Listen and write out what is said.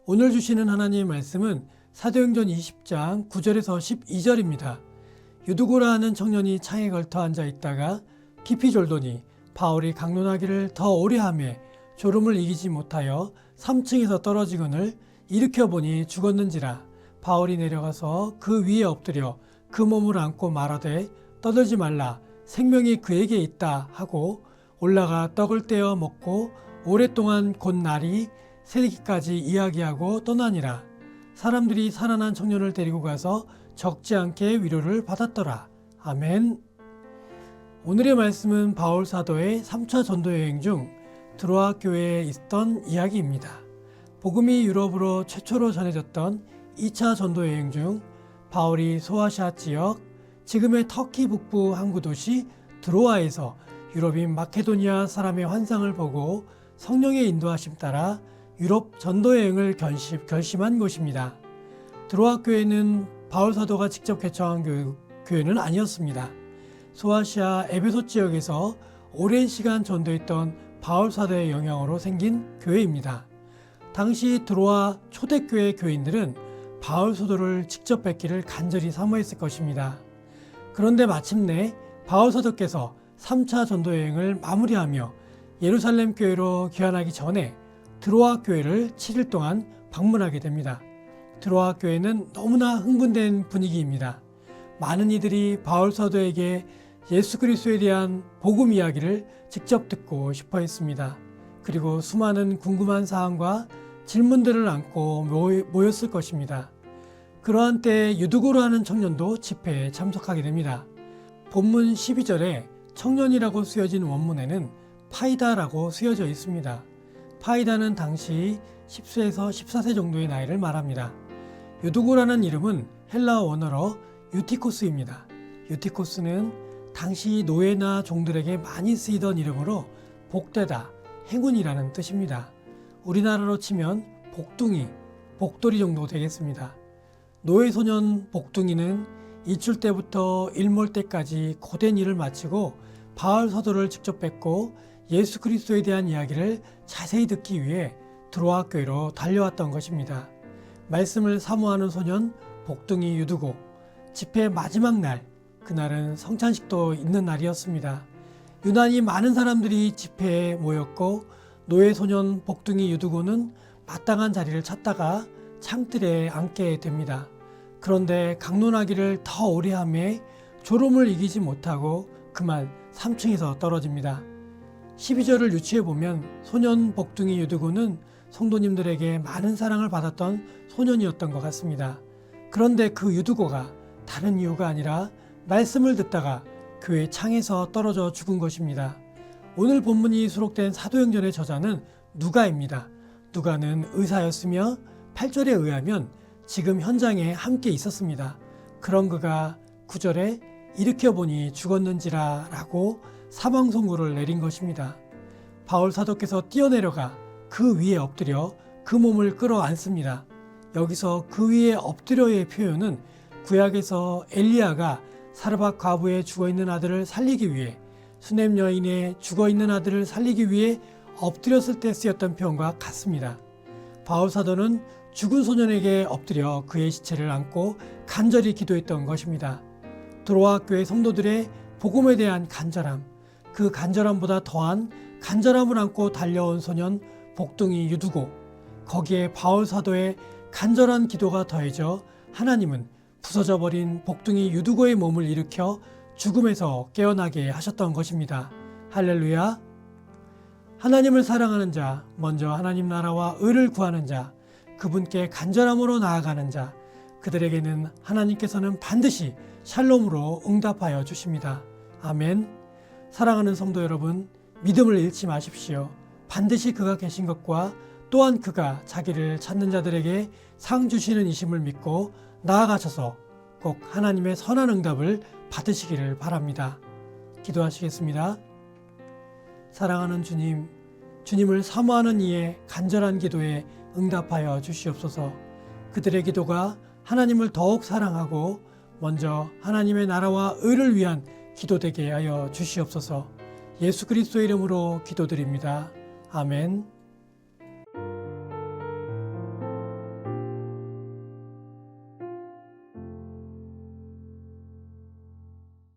오늘 주시는 하나님의 말씀은 사도행전 20장 9절에서 12절입니다. 유두고라 하는 청년이 창에 걸터 앉아 있다가 깊이 졸더니 바울이 강론하기를 더 오래 하매 졸음을 이기지 못하여 3층에서 떨어지거늘 일으켜 보니 죽었는지라. 바울이 내려가서 그 위에 엎드려 그 몸을 안고 말하되 떠들지 말라, 생명이 그에게 있다 하고 올라가 떡을 떼어 먹고 오랫동안 곧 날이 새기까지 이야기하고 떠나니라. 사람들이 살아난 청년을 데리고 가서 적지 않게 위로를 받았더라. 아멘. 오늘의 말씀은 바울 사도의 3차 전도 여행 중 드로아 교회에 있던 이야기입니다. 복음이 유럽으로 최초로 전해졌던 2차 전도 여행 중 바울이 소아시아 지역, 지금의 터키 북부 항구 도시 드로아에서 유럽인 마케도니아 사람의 환상을 보고 성령의 인도하심 따라 유럽 전도 여행을 결심한 곳입니다. 드로아 교회는 바울 사도가 직접 개척한 교회는 아니었습니다. 소아시아 에베소 지역에서 오랜 시간 전도했던 바울 사도의 영향으로 생긴 교회입니다. 당시 드로아 초대교회 교인들은 바울 사도를 직접 뵙기를 간절히 사모했을 것입니다. 그런데 마침내 바울 사도께서 3차 전도 여행을 마무리하며 예루살렘 교회로 귀환하기 전에 드로아 교회를 7일 동안 방문하게 됩니다. 드로아 교회는 너무나 흥분된 분위기입니다. 많은 이들이 바울 사도에게 예수 그리스도에 대한 복음 이야기를 직접 듣고 싶어 했습니다. 그리고 수많은 궁금한 사항과 질문들을 안고 모였을 것입니다. 그러한 때에 유두고로 하는 청년도 집회에 참석하게 됩니다. 본문 12절에 청년이라고 쓰여진 원문에는 파이다라고 쓰여져 있습니다. 파이다는 당시 10세에서 14세 정도의 나이를 말합니다. 유두고라는 이름은 헬라어 원어로 유티코스입니다. 유티코스는 당시 노예나 종들에게 많이 쓰이던 이름으로 복되다, 행운이라는 뜻입니다. 우리나라로 치면 복둥이, 복돌이 정도 되겠습니다. 노예 소년 복둥이는 이출 때부터 일몰 때까지 고된 일을 마치고 바울 사도를 직접 뵙고 예수 그리스도에 대한 이야기를 자세히 듣기 위해 드로아 교회로 달려왔던 것입니다. 말씀을 사모하는 소년 복둥이 유두고, 집회 마지막 날, 그날은 성찬식도 있는 날이었습니다. 유난히 많은 사람들이 집회에 모였고 노예 소년 복둥이 유두고는 마땅한 자리를 찾다가 창틀에 앉게 됩니다. 그런데 강론하기를 더 오래 하매 졸음을 이기지 못하고 그만 3층에서 떨어집니다. 12절을 유추해 보면 소년 복둥이 유두고는 성도님들에게 많은 사랑을 받았던 소년이었던 것 같습니다. 그런데 그 유두고가 다른 이유가 아니라 말씀을 듣다가 교회 창에서 떨어져 죽은 것입니다. 오늘 본문이 수록된 사도행전의 저자는 누가입니다. 누가는 의사였으며 8절에 의하면 지금 현장에 함께 있었습니다. 그런 그가 9절에 일으켜보니 죽었는지라 라고 사망 선고를 내린 것입니다. 바울 사도께서 뛰어내려가 그 위에 엎드려 그 몸을 끌어안습니다. 여기서 그 위에 엎드려의 표현은 구약에서 엘리야가 사르밧 과부의 죽어있는 아들을 살리기 위해, 수넴 여인의 죽어있는 아들을 살리기 위해 엎드렸을 때 쓰였던 표현과 같습니다. 바울 사도는 죽은 소년에게 엎드려 그의 시체를 안고 간절히 기도했던 것입니다. 드로아 교회 성도들의 복음에 대한 간절함, 그 간절함보다 더한 간절함을 안고 달려온 소년 복둥이 유두고, 거기에 바울 사도의 간절한 기도가 더해져 하나님은 부서져 버린 복둥이 유두고의 몸을 일으켜 죽음에서 깨어나게 하셨던 것입니다. 할렐루야! 하나님을 사랑하는 자, 먼저 하나님 나라와 의를 구하는 자, 그분께 간절함으로 나아가는 자, 그들에게는 하나님께서는 반드시 샬롬으로 응답하여 주십니다. 아멘. 사랑하는 성도 여러분, 믿음을 잃지 마십시오. 반드시 그가 계신 것과 또한 그가 자기를 찾는 자들에게 상 주시는 이심을 믿고 나아가셔서 꼭 하나님의 선한 응답을 받으시기를 바랍니다. 기도하시겠습니다. 사랑하는 주님, 주님을 사모하는 이의 간절한 기도에 응답하여 주시옵소서. 그들의 기도가 하나님을 더욱 사랑하고 먼저 하나님의 나라와 의를 위한 기도되게 하여 주시옵소서. 예수 그리스도의 이름으로 기도드립니다. 아멘.